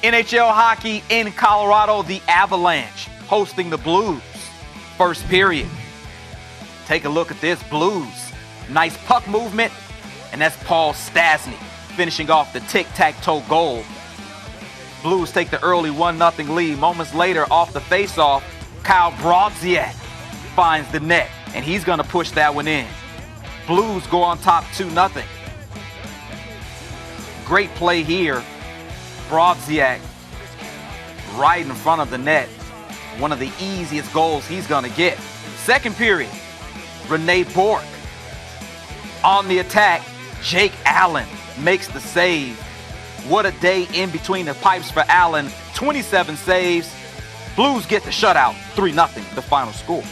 NHL hockey in Colorado, the Avalanche hosting the Blues. First period. Take a look at this. Blues. Nice puck movement, and that's Paul Stastny finishing off the tic-tac-toe goal. Blues take the early 1-0 lead. Moments later, off the face-off, Kyle Brodziak finds the net, and he's going to push that one in. Blues go on top 2-0. Great play here. Brodziak right in front of the net. One of the easiest goals he's going to get. Second period, Rene Bourque. On the attack, Jake Allen makes the save. What a day in between the pipes for Allen. 27 saves. Blues get the shutout. 3-0, the final score.